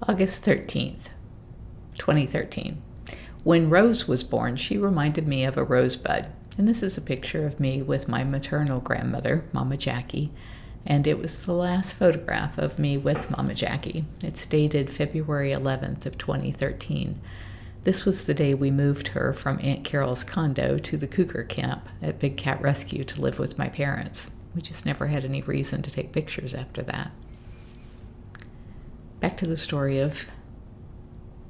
August 13th, 2013. When Rose was born, she reminded me of a rosebud. And this is a picture of me with my maternal grandmother, Mama Jackie. And it was the last photograph of me with Mama Jackie. It's dated February 11th of 2013. This was the day we moved her from Aunt Carol's condo to the cougar camp at Big Cat Rescue to live with my parents. We just never had any reason to take pictures after that. Back to the story of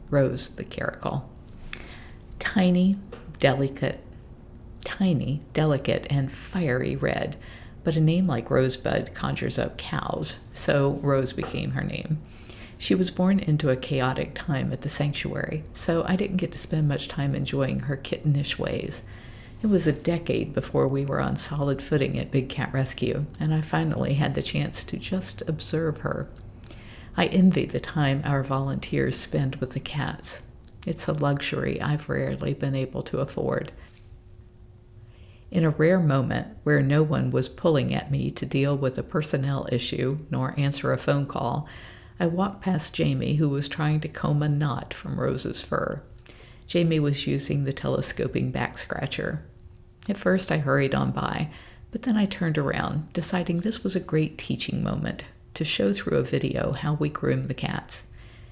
Rose the caracal. Tiny, delicate, and fiery red, but a name like Rosebud conjures up cows, so Rose became her name. She was born into a chaotic time at the sanctuary, so I didn't get to spend much time enjoying her kittenish ways. It was a decade before we were on solid footing at Big Cat Rescue, and I finally had the chance to just observe her. I envy the time our volunteers spend with the cats. It's a luxury I've rarely been able to afford. In a rare moment where no one was pulling at me to deal with a personnel issue nor answer a phone call, I walked past Jamie, who was trying to comb a knot from Rose's fur. Jamie was using the telescoping back scratcher. At first I hurried on by, but then I turned around, deciding this was a great teaching moment to show through a video how we groom the cats.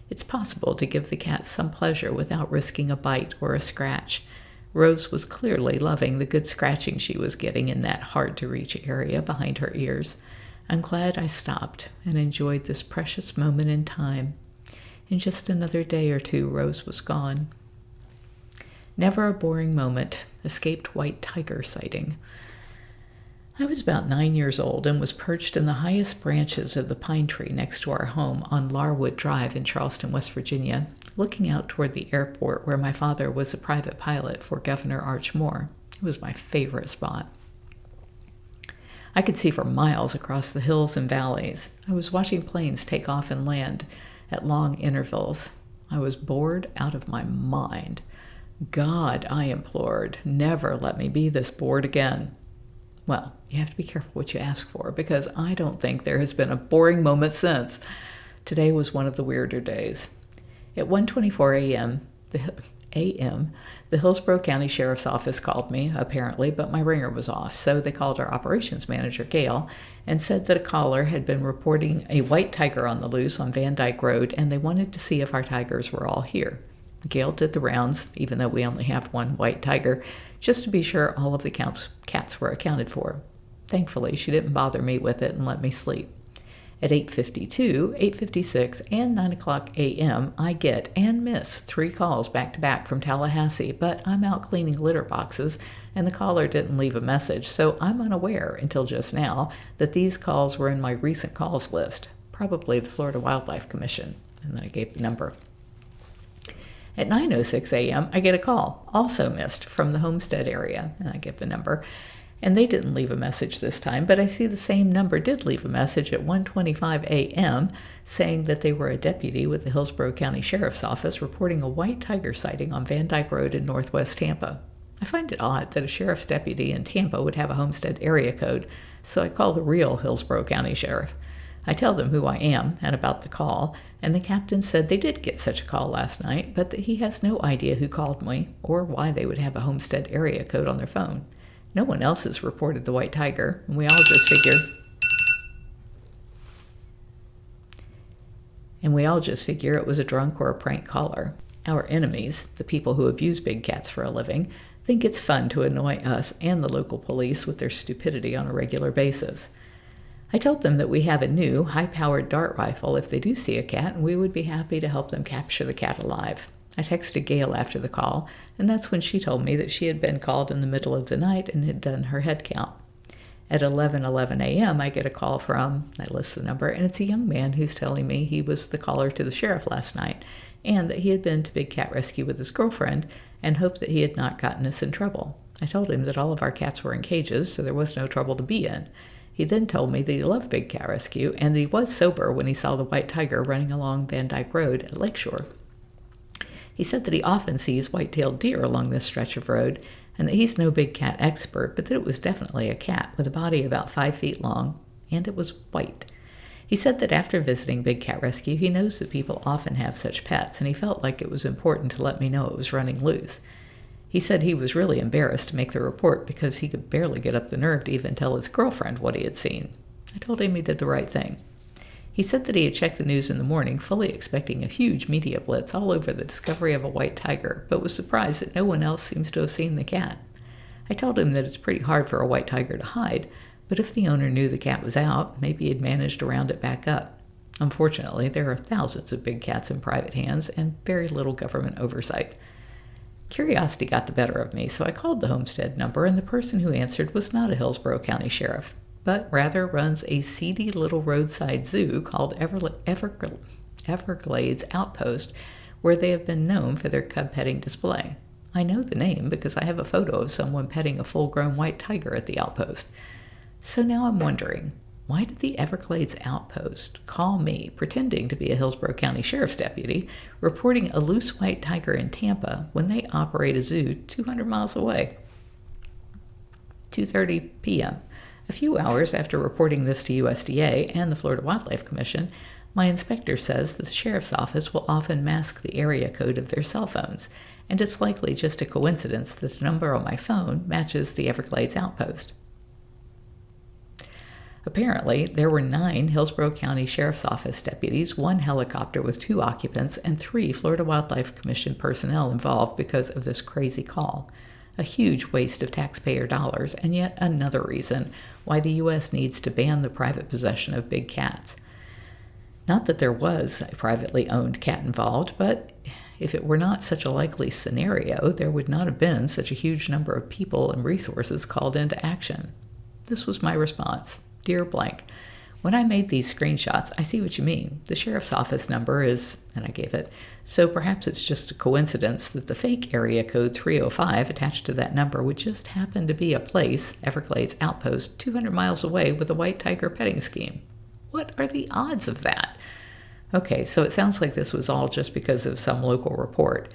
It's possible to give the cats some pleasure without risking a bite or a scratch. Rose was clearly loving the good scratching she was getting in that hard-to-reach area behind her ears. I'm glad I stopped and enjoyed this precious moment in time. In just another day or two, Rose was gone. Never a boring moment. Escaped white tiger sighting. I was about 9 years old and was perched in the highest branches of the pine tree next to our home on Larwood Drive in Charleston, West Virginia, looking out toward the airport where my father was a private pilot for Governor Arch Moore. It was my favorite spot. I could see for miles across the hills and valleys. I was watching planes take off and land at long intervals. I was bored out of my mind. God, I implored, never let me be this bored again. Well, you have to be careful what you ask for, because I don't think there has been a boring moment since. Today was one of the weirder days. At 1:24 a.m., the Hillsborough County Sheriff's Office called me, apparently, but my ringer was off, so they called our operations manager, Gale, and said that a caller had been reporting a white tiger on the loose on Dyke Road, and they wanted to see if our tigers were all here. Gale did the rounds, even though we only have one white tiger, just to be sure all of the cats were accounted for. Thankfully, she didn't bother me with it and let me sleep. At 8:52, 8:56, and 9 o'clock a.m., I get and miss 3 calls back-to-back from Tallahassee, but I'm out cleaning litter boxes, and the caller didn't leave a message, so I'm unaware, until just now, that these calls were in my recent calls list, probably the Florida Wildlife Commission, and then I gave the number. At 9:06 a.m., I get a call, also missed, from the Homestead area, and I give the number. And they didn't leave a message this time, but I see the same number did leave a message at 1:25 a.m. saying that they were a deputy with the Hillsborough County Sheriff's Office reporting a white tiger sighting on Dyke Road in northwest Tampa. I find it odd that a sheriff's deputy in Tampa would have a Homestead area code, so I call the real Hillsborough County Sheriff. I tell them who I am and about the call, and the captain said they did get such a call last night, but that he has no idea who called me or why they would have a Homestead area code on their phone. No one else has reported the white tiger, and we all just figure it was a drunk or a prank caller. Our enemies, the people who abuse big cats for a living, think it's fun to annoy us and the local police with their stupidity on a regular basis. I told them that we have a new, high-powered dart rifle if they do see a cat, and we would be happy to help them capture the cat alive. I texted Gale after the call, and that's when she told me that she had been called in the middle of the night and had done her head count. At 11:11 a.m., I get a call from, I list the number, and it's a young man who's telling me he was the caller to the sheriff last night, and that he had been to Big Cat Rescue with his girlfriend, and hoped that he had not gotten us in trouble. I told him that all of our cats were in cages, so there was no trouble to be in. He then told me that he loved Big Cat Rescue, and that he was sober when he saw the white tiger running along Dyke Road at Lakeshore. He said that he often sees white-tailed deer along this stretch of road, and that he's no big cat expert, but that it was definitely a cat with a body about 5 feet long, and it was white. He said that after visiting Big Cat Rescue, he knows that people often have such pets, and he felt like it was important to let me know it was running loose. He said he was really embarrassed to make the report because he could barely get up the nerve to even tell his girlfriend what he had seen. I told him he did the right thing. He said that he had checked the news in the morning, fully expecting a huge media blitz all over the discovery of a white tiger, but was surprised that no one else seems to have seen the cat. I told him that it's pretty hard for a white tiger to hide, but if the owner knew the cat was out, maybe he'd managed to round it back up. Unfortunately, there are thousands of big cats in private hands and very little government oversight. Curiosity got the better of me, so I called the Homestead number, and the person who answered was not a Hillsborough County Sheriff, but rather runs a seedy little roadside zoo called Everglades Outpost, where they have been known for their cub petting display. I know the name because I have a photo of someone petting a full-grown white tiger at the outpost. So now I'm wondering, why did the Everglades Outpost call me, pretending to be a Hillsborough County Sheriff's deputy, reporting a loose white tiger in Tampa when they operate a zoo 200 miles away? 2:30 p.m. A few hours after reporting this to USDA and the Florida Wildlife Commission, my inspector says the sheriff's office will often mask the area code of their cell phones, and it's likely just a coincidence that the number on my phone matches the Everglades Outpost. Apparently, there were 9 Hillsborough County Sheriff's Office deputies, 1 helicopter with 2 occupants, and 3 Florida Wildlife Commission personnel involved because of this crazy call. A huge waste of taxpayer dollars, and yet another reason why the U.S. needs to ban the private possession of big cats. Not that there was a privately owned cat involved, but if it were not such a likely scenario, there would not have been such a huge number of people and resources called into action. This was my response. Dear blank, when I made these screenshots, I see what you mean. The sheriff's office number is, and I gave it, so perhaps it's just a coincidence that the fake area code 305 attached to that number would just happen to be a place, Everglades Outpost, 200 miles away with a white tiger petting scheme. What are the odds of that? Okay, so it sounds like this was all just because of some local report.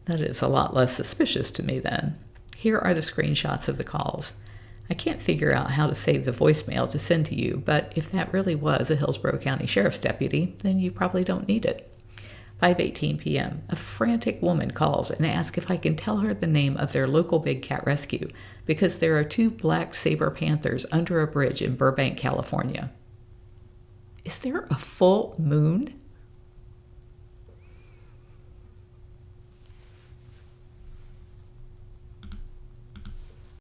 That is a lot less suspicious to me then. Here are the screenshots of the calls. I can't figure out how to save the voicemail to send to you, but if that really was a Hillsborough County Sheriff's deputy, then you probably don't need it. 5:18 p.m. A frantic woman calls and asks if I can tell her the name of their local big cat rescue, because there are 2 black saber panthers under a bridge in Burbank, California. Is there a full moon?